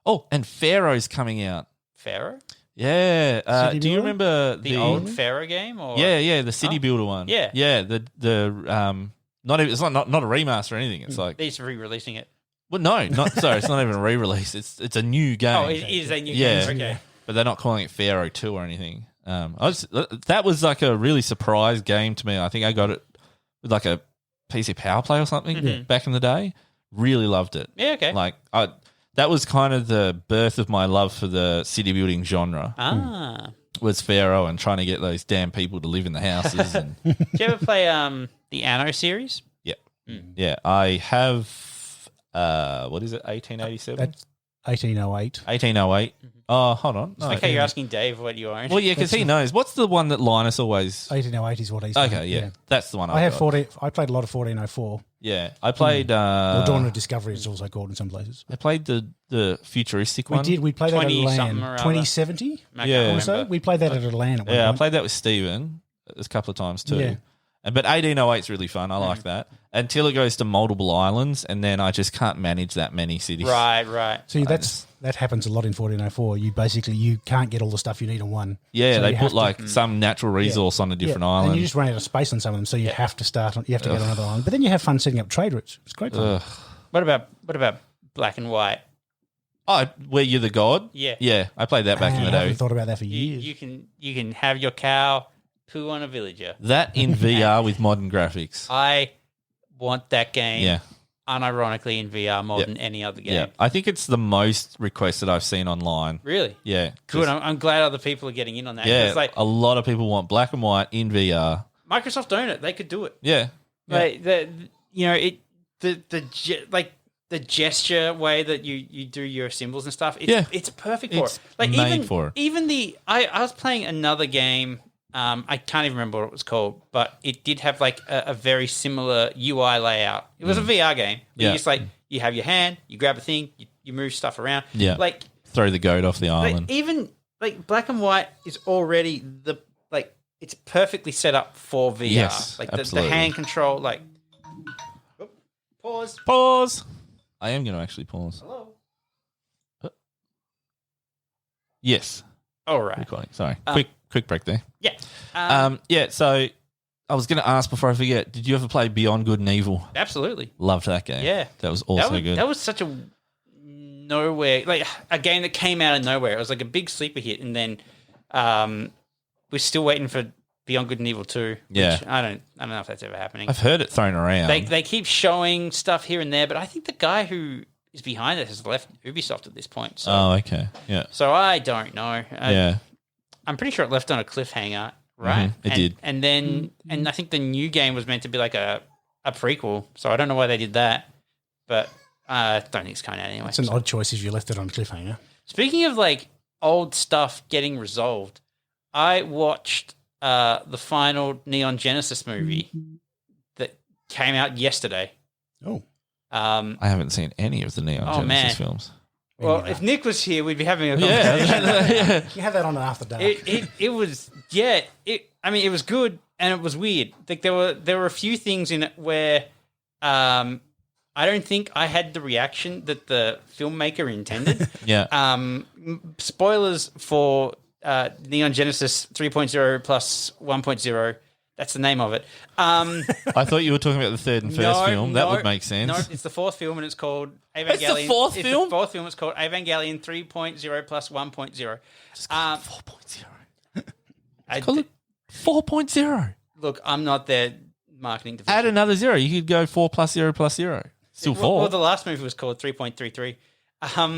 Oh, and Pharaoh's coming out. Pharaoh? Yeah. City Do you Builder? remember The old Pharaoh game? Or Yeah, the City Builder one. Yeah. Yeah, the not even, it's not a remaster or anything. It's like They're just re-releasing it. well, no, not sorry, it's not even a re-release. It's a new game. Oh, it is a new Yeah. game. Okay. But they're not calling it Pharaoh 2 or anything. That was like a really surprise game to me. I think I got it with like a PC Power Play or something back in the day. Really loved it. Yeah, okay. Like that was kind of the birth of my love for the city building genre. Was Pharaoh and trying to get those damn people to live in the houses. And Did you ever play the Anno series? yeah, yeah. I have. What is it? 1887. That's 1808. 1808. Oh, hold on. No, Okay, you're asking Dave what you own. well, yeah, because he knows. What's the one that Linus always? 1808 is what he's Okay, yeah, that's the one. I have got. 14. I played a lot of 1404. Yeah, I played. Or Dawn of Discovery, it's also called in some places. I played the futuristic one. We played that at 20 LAN. something or other. 2070 Yeah. or so. We played that at a LAN at one Yeah, I point. played that with Steven a couple of times too. Yeah. But 1808 is really fun. I like that. Until it goes to multiple islands, and then I just can't manage that many cities. Right. See, that happens a lot in 1404. You can't get all the stuff you need on one. Yeah, So they you put have to- some natural resource on a different island. And you just run out of space on some of them, so you have to start on. You have to get on another island. But then you have fun setting up trade routes. It's great fun. What about black and white? Oh, where you're the god? Yeah. Yeah, I played that back in the I day. haven't thought about that for You, years. you can have your cow poo on a villager. That in VR with modern graphics. I want that game. Yeah. Unironically in VR more Yeah. than any other game. Yeah, I think it's the most requested I've seen online. Really? Yeah. Good. just- I'm glad other people are getting in on that. Yeah, It's like a lot of people want black and white in VR. Microsoft own it. They could do it. Yeah. Like the gesture way that you do your symbols and stuff. It's perfect for It's it. Like made for it. even I was playing another game. I can't even remember what it was called, but it did have like a very similar UI layout. It was a VR game. Yeah. You just like you have your hand, you grab a thing, you move stuff around. Yeah. Like Throw the goat off the island. even like black and white is already it's perfectly set up for VR. Yes, like absolutely. the hand control. Like pause. Pause. I am going to actually pause. Hello. Yes. All right. Recording. Sorry. Um, Quick break there. Yeah. Yeah, so I was going to ask before I forget, did you ever play Beyond Good and Evil? Absolutely. Loved that game. Yeah. That was also good. That was such a nowhere, like a game that came out of nowhere. It was like a big sleeper hit, and then we're still waiting for Beyond Good and Evil 2. Yeah. Which I don't know if that's ever happening. I've heard it thrown around. They keep showing stuff here and there, but I think the guy who is behind it has left Ubisoft at this point. So, Oh, okay. Yeah. so I don't know. Yeah. I'm pretty sure it left on a cliffhanger, right? It did. And then, and I think the new game was meant to be like a prequel. So I don't know why they did that, but I don't think it's coming out anyway. It's an odd choice if you left it on cliffhanger. Speaking of like old stuff getting resolved, I watched the final Neon Genesis movie that came out yesterday. Oh. I haven't seen any of the Neon Oh, Genesis man. films. Well, if Nick was here, we'd be having a conversation. Yeah. You have that on after dark. It was it was good and it was weird. Like there were a few things in it where I don't think I had the reaction that the filmmaker intended. Yeah. Spoilers for Neon Genesis 3.0 plus 1.0. That's the name of it. I thought you were talking about the third and first film. That would make sense. No, it's the fourth film, and it's called Evangelion. It's the fourth It's film? the fourth film. It's called Evangelion 3.0 plus 1.0. 4.0. I- Call it 4.0. Look, I'm not their marketing division. Add another zero. You could go 4 plus 0 plus 0. Still 4. Well, the last movie was called 3.33.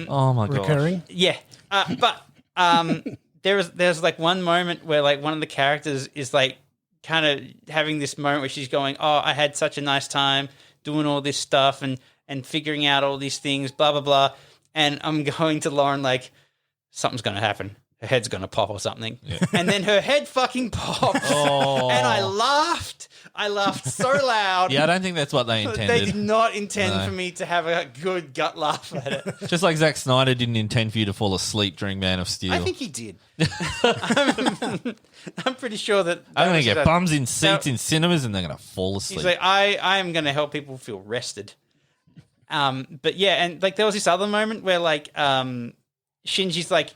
Oh, my God. Recurring. Yeah, but there's like one moment where like one of the characters is like kind of having this moment where she's going, "Oh, I had such a nice time doing all this stuff and figuring out all these things, blah blah blah." And I'm going to Lauren like, something's going to happen. Her head's going to pop or something. Yeah. And then her head fucking popped. Oh. And I laughed. I laughed so loud. Yeah, I don't think that's what they intended. They did not intend No. for me to have a good gut laugh at it. Just like Zack Snyder didn't intend for you to fall asleep during Man of Steel. I think he did. I'm pretty sure that I'm going was to get a- bums in seats in cinemas and they're going to fall asleep. He's like, I am going to help people feel rested. But yeah, and like there was this other moment where like Shinji's like,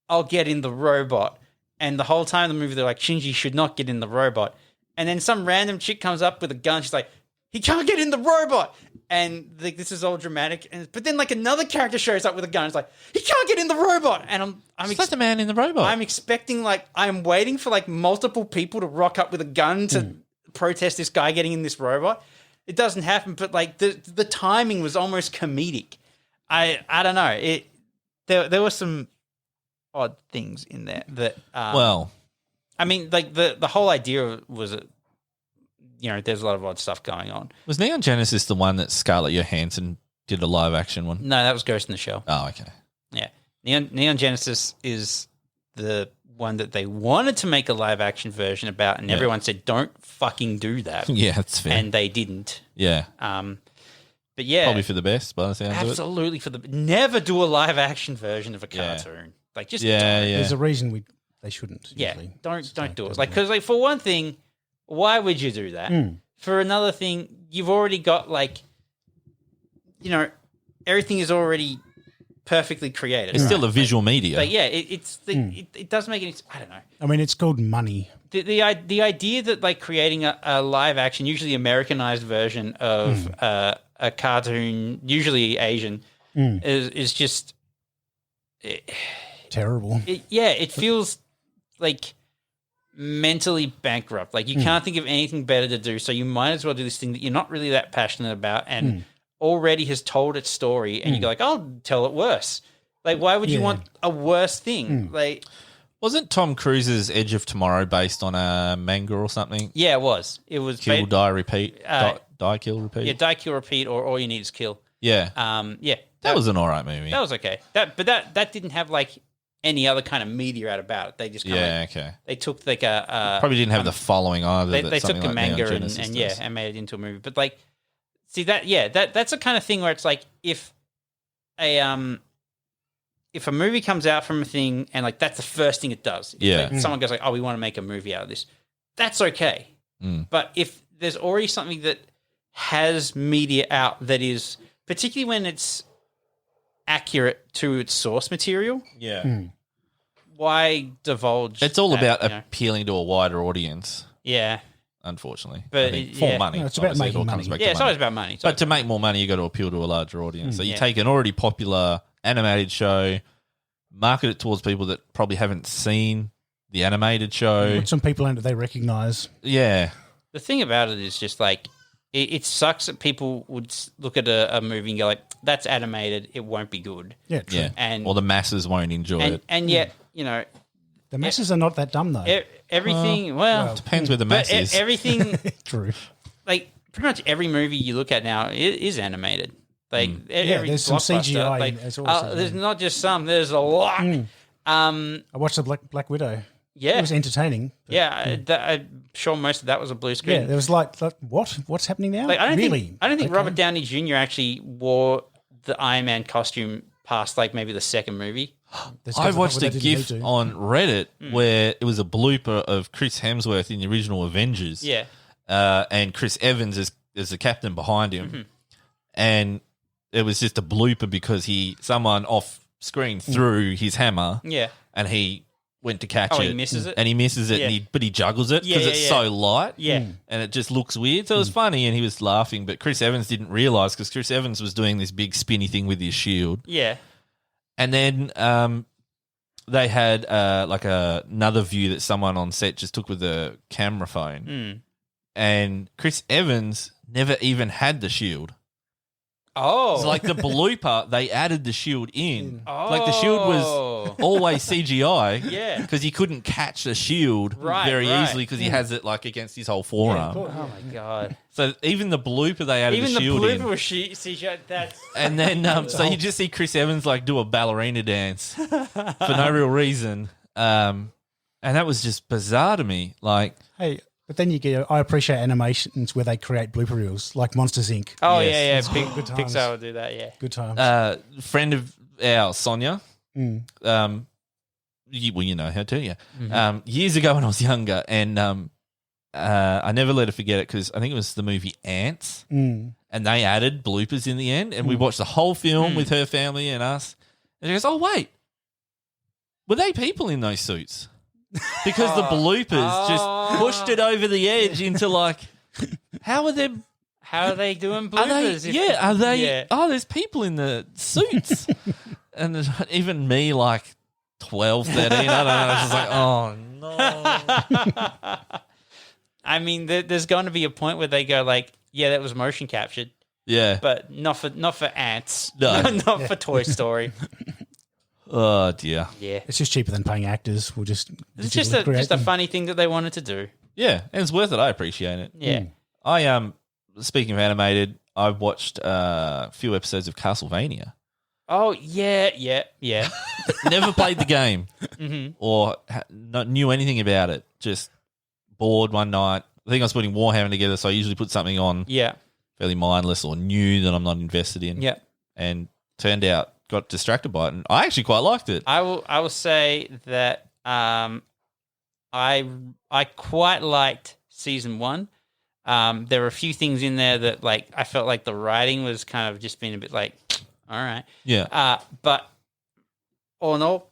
I'll get in the robot. And the whole time in the movie, they're like, Shinji should not get in the robot. And then some random chick comes up with a gun. She's like, he can't get in the robot. And like, this is all dramatic. But then like another character shows up with a gun. It's like, he can't get in the robot. And It's like the man in the robot. I'm expecting like, I'm waiting for like multiple people to rock up with a gun to protest this guy getting in this robot. it doesn't happen. But like the timing was almost comedic. I don't know. There were some odd things in there that. I mean, like the whole idea was, there's a lot of odd stuff going on. Was Neon Genesis the one that Scarlett Johansson did a live action one? No, that was Ghost in the Shell. Oh, okay. Yeah, Neon Genesis is the one that they wanted to make a live action version about, and everyone said, "Don't fucking do that." Yeah, that's fair. And they didn't. Yeah. But yeah, probably for the best, by the sounds of it. Absolutely never do a live action version of a cartoon. Like just don't. There's a reason they shouldn't. Yeah, usually. don't do it. Like because for one thing, why would you do that? For another thing, you've already got everything is already perfectly created. It's still a visual media. But yeah, it doesn't make any. I don't know. I mean, it's called money. The idea that like creating a live action, usually Americanized version of a cartoon, usually Asian, is just terrible. It feels like mentally bankrupt. Like you can't think of anything better to do, so you might as well do this thing that you're not really that passionate about and already has told its story, and you go like, I'll tell it worse. Like, why would you want a worse thing? Like, wasn't Tom Cruise's Edge of Tomorrow based on a manga or something? Yeah, it was. It was Kill, Die, Repeat. Die, Kill, Repeat. Yeah, Die, Kill, Repeat, or All You Need Is Kill. Yeah. That was an all right movie. That was okay. That didn't have like any other kind of media out about it. They just okay. They took like a probably didn't have the following either. They took a like manga and and made it into a movie. But like, see that's the kind of thing where it's like if a movie comes out from a thing and like that's the first thing it does. Like, someone goes like, oh, we want to make a movie out of this. That's okay. But if there's already something that has media out that is, particularly when it's accurate to its source material, why divulge? It's all that, about appealing to a wider audience. Yeah. Unfortunately. But for money. No, it's about making money. It's always about money. But to make more money, you got to appeal to a larger audience. So you take an already popular animated show, market it towards people that probably haven't seen the animated show. Put some people in that they recognise. Yeah. The thing about it is just like, it sucks that people would look at a movie and go like, that's animated, it won't be good. Yeah, true. And, or the masses won't enjoy it. And yet, the masses are not that dumb though. Everything, depends where the mass is. Everything, true. Like pretty much every movie you look at now is animated. Like there's some CGI. Like, there's not just some. There's a lot. I watched the Black Widow. Yeah, it was entertaining. I'm sure most of that was a blue screen. Yeah, there was like what's happening now? Like, I don't think Robert Downey Jr. actually wore the Iron Man costume past like maybe the second movie. I watched a GIF on Reddit where it was a blooper of Chris Hemsworth in the original Avengers. Yeah, and Chris Evans is the captain behind him, and it was just a blooper because someone off screen threw his hammer. Yeah, and he went to catch it. He misses it? And he misses it, but he juggles it because it's so light. Yeah. And it just looks weird. So it was funny and he was laughing, but Chris Evans didn't realise because Chris Evans was doing this big spinny thing with his shield. Yeah. And then they had like another view that someone on set just took with a camera phone. And Chris Evans never even had the shield. Oh. So like the blooper, they added the shield in. Oh. Like the shield was always CGI. Yeah. Because he couldn't catch the shield very easily because he has it like against his whole forearm. Yeah, oh my God. So even the blooper, they added the shield in. Even the blooper was CGI. That's... And then, so you just see Chris Evans like do a ballerina dance for no real reason. And that was just bizarre to me. Like, hey, but then I appreciate animations where they create blooper reels, like Monsters, Inc. Oh, yes. Good times. Pixar would do that, yeah. Good times. Friend of ours, Sonia, you know her too, yeah. Mm-hmm. Years ago when I was younger, and I never let her forget it because I think it was the movie Ants, and they added bloopers in the end, and we watched the whole film with her family and us, and she goes, oh, wait, were they people in those suits? Because the bloopers just pushed it over the edge into like, how are they doing bloopers? Are they? Oh, there's people in the suits. And even me, like 12, 13, I don't know, I was just like, oh, no. I mean, there's going to be a point where they go like, yeah, that was motion captured, Yeah. but not for ants. No. Not for Toy Story. Oh, dear. Yeah. It's just cheaper than paying actors. We'll just It's just a funny thing that they wanted to do. Yeah, and it's worth it. I appreciate it. Yeah. I speaking of animated, I've watched a few episodes of Castlevania. Oh, yeah. Never played the game or not knew anything about it. Just bored one night. I think I was putting Warhammer together, so I usually put something on Yeah. fairly mindless or new that I'm not invested in. Yeah. And turned out, got distracted by it, and I actually quite liked it. I will say that I quite liked season 1. There were a few things in there that like I felt like the writing was kind of just being a bit like, all right. Yeah. But all in all,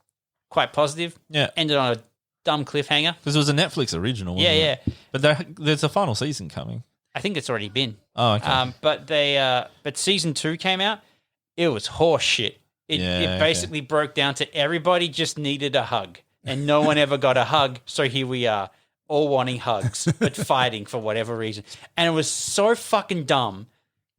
quite positive. Yeah. Ended on a dumb cliffhanger. Because it was a Netflix original, wasn't it? Yeah. But there's a final season coming. I think it's already been. Oh, okay. But season 2 came out. It was horse shit. It basically broke down to everybody just needed a hug, and no one ever got a hug. So here we are, all wanting hugs, but fighting for whatever reason. And it was so fucking dumb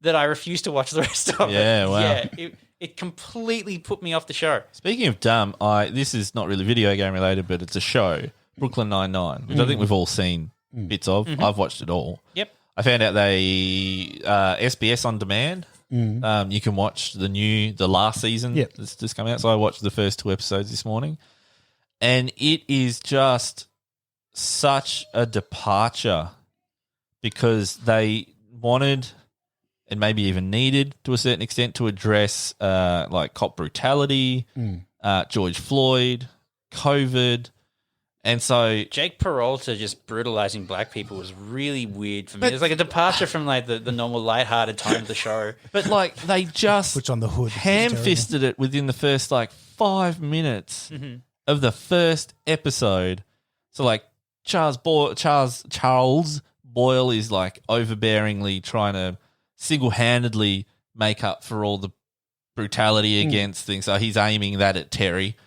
that I refused to watch the rest of it. Yeah, wow. Yeah, it completely put me off the show. Speaking of dumb, this is not really video game related, but it's a show, Brooklyn Nine-Nine, which I think we've all seen bits of. I've watched it all. Yep. I found out they SBS on demand. You can watch the last season that's just come out. So I watched the first 2 episodes this morning, and it is just such a departure because they wanted and maybe even needed to a certain extent to address like cop brutality, George Floyd, COVID. And so Jake Peralta just brutalizing black people was really weird for me. It's like a departure from like the normal lighthearted tone of the show. But like they just Puts on the hood. ham-fisted it within the first like 5 minutes of the first episode. So like Charles Boyle is like overbearingly trying to single-handedly make up for all the brutality against things. So he's aiming that at Terry.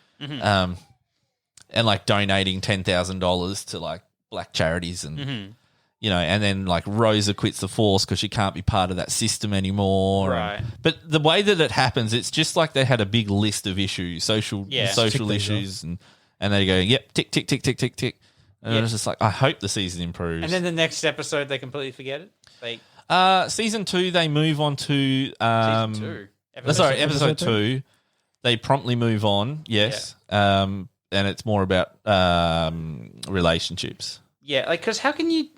And like donating $10,000 to like black charities and, you know, and then like Rosa quits the force because she can't be part of that system anymore. Right. But the way that it happens, it's just like they had a big list of issues, social issues, and they go, yep, tick, tick, tick, tick, tick, tick. And it's just like, I hope the season improves. And then the next episode, they completely forget it. Season 2, they move on to season 2. Episode 2. They promptly move on. Yes. And it's more about relationships. Yeah, like, because how can you...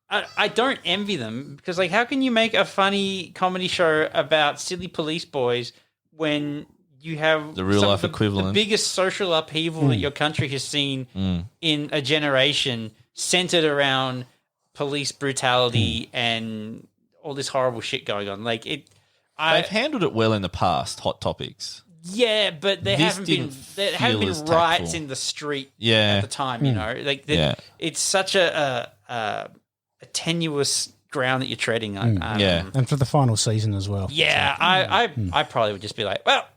I don't envy them, because, like, how can you make a funny comedy show about silly police boys when you have... The real-life equivalent. The biggest social upheaval that your country has seen in a generation centered around police brutality and all this horrible shit going on. Like, they've handled it well in the past, Hot Topics. Yeah, but there haven't been riots in the street at the time. You know, like it's such a tenuous ground that you're treading on. And for the final season as well. Yeah, I probably would just be like, well,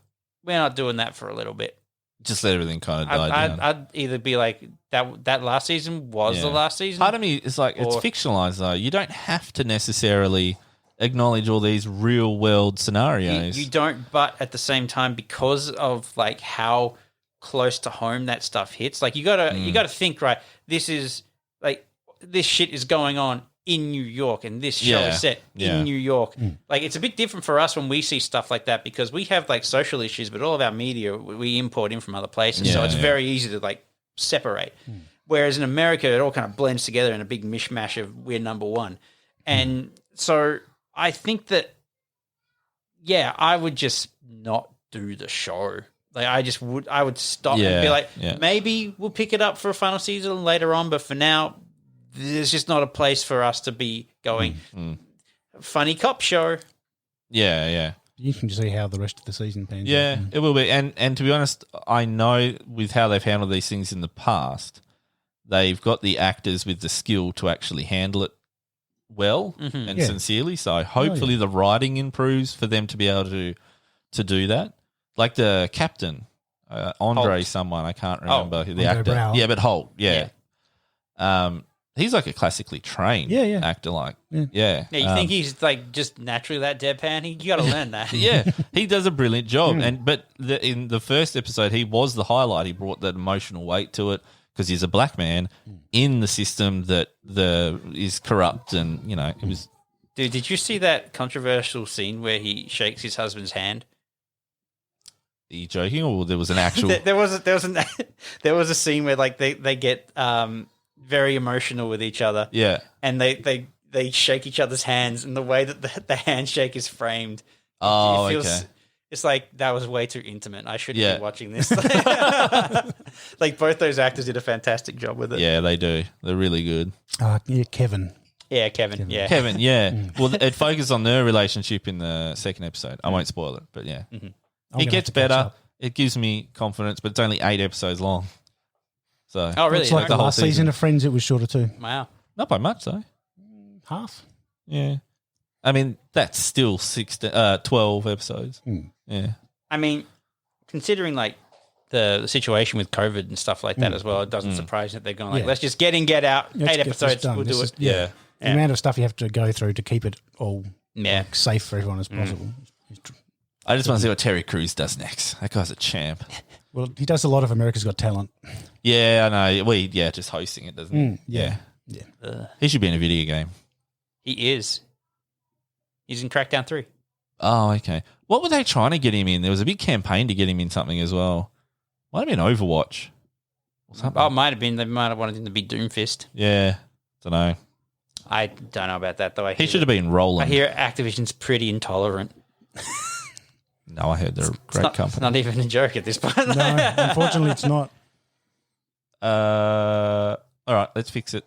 we're not doing that for a little bit. Just let everything kind of die down. I'd either be like that last season was the last season. Part of me is like, it's fictionalized though. You don't have to necessarily acknowledge all these real world scenarios. You don't, but at the same time, because of like how close to home that stuff hits, like you gotta think, right, this is like this shit is going on in New York and this show is set in New York. Like it's a bit different for us when we see stuff like that because we have like social issues, but all of our media we import in from other places. So it's very easy to like separate. Whereas in America, it all kind of blends together in a big mishmash of we're number one. And so I think that, I would just not do the show. Like I would stop and be like, maybe we'll pick it up for a final season later on, but for now, there's just not a place for us to be going. Funny cop show. Yeah. You can see how the rest of the season pans out. Yeah, it will be. And to be honest, I know with how they've handled these things in the past, they've got the actors with the skill to actually handle it well and sincerely. So hopefully the writing improves for them to be able to do that. Like the captain, Andre Holt. someone, I can't remember the Andre actor. Braugher. Yeah, but Holt, yeah. he's like a classically trained actor. Like, yeah. Yeah, you think he's like just naturally that deadpan? You got to learn that. Yeah, he does a brilliant job. But in the first episode, he was the highlight. He brought that emotional weight to it because he's a black man in the system that is corrupt, and it was. Dude, did you see that controversial scene where he shakes his husband's hand? Are you joking, or there was an actual? there was a scene where like they get very emotional with each other. Yeah, and they shake each other's hands, and the way that the handshake is framed. Oh, it feels, okay. It's like that was way too intimate. I shouldn't be watching this. Like both those actors did a fantastic job with it. Yeah, they do. They're really good. Kevin. Yeah, Kevin. Yeah, Kevin. Yeah. Well, it focuses on their relationship in the second episode. I won't spoil it, but yeah, it gets better. It gives me confidence, but it's only 8 episodes long. So, oh really? It's like the whole last season of Friends. It was shorter too. Wow, not by much though. Half. Yeah, I mean that's still 12 episodes. Yeah, I mean, considering like the situation with COVID and stuff like that as well, it doesn't surprise me that they're going like, let's just get in, get out, 8 episodes, we'll do it. The amount of stuff you have to go through to keep it all safe for everyone as possible. I just want to see what Terry Crews does next. That guy's a champ. Well, he does a lot of America's Got Talent. Yeah, I know. Just hosting it, doesn't he? Yeah. He should be in a video game. He is. He's in Crackdown 3. Oh, okay. What were they trying to get him in? There was a big campaign to get him in something as well. Might have been Overwatch or something. Oh, it might have been. They might have wanted him to be Doomfist. Yeah. Don't know. I don't know about that, though. He should have been Roland. I hear Activision's pretty intolerant. No, I heard they're a great company. It's not even a joke at this point. No, unfortunately, it's not. All right, let's fix it.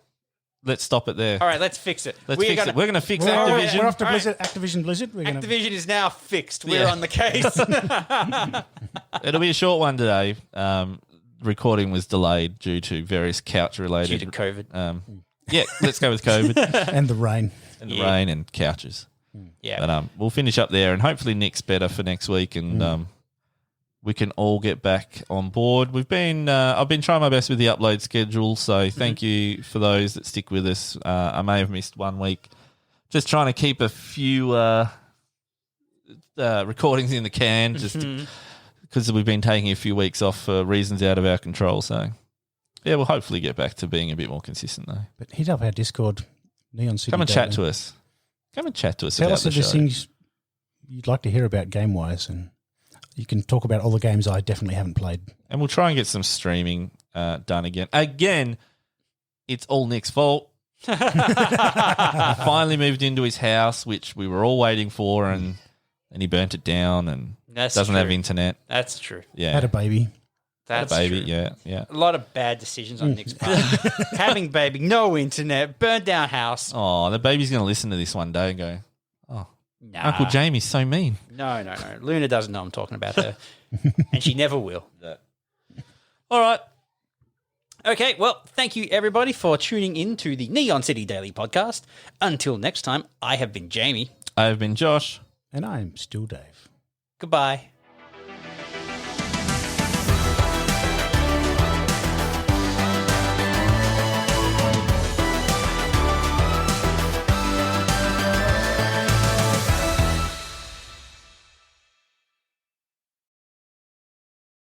Let's stop it there. All right, let's fix it. We're going to fix Activision. We're off to Blizzard, Activision Blizzard. Activision is now fixed. We're on the case. It'll be a short one today. Recording was delayed due to various couch-related... Due to COVID. Let's go with COVID. And the rain. And the rain and couches. Yeah. But we'll finish up there, and hopefully Nick's better for next week, and we can all get back on board. I've been trying my best with the upload schedule, so thank you for those that stick with us. I may have missed 1 week. Just trying to keep a few recordings in the can, just because we've been taking a few weeks off for reasons out of our control. So, yeah, we'll hopefully get back to being a bit more consistent, though. But hit up our Discord, Neon City. Come and chat to us. Come and chat to us. Tell about us the if there's show. things you'd like to hear about game-wise, and you can talk about all the games I definitely haven't played. And we'll try and get some streaming done again. Again, it's all Nick's fault. He finally moved into his house, which we were all waiting for, and he burnt it down and doesn't have internet. That's true. Yeah, Had a baby. That's had a baby. true. Yeah. A lot of bad decisions on Nick's part. Having baby, no internet, burned down house. Oh, the baby's going to listen to this one day and go, "Oh, Nah. Uncle Jamie's so mean." No. Luna doesn't know I'm talking about her. And she never will. All right. Okay, well, thank you everybody for tuning in to the Neon City Daily Podcast. Until next time, I have been Jamie. I have been Josh. And I'm still Dave. Goodbye.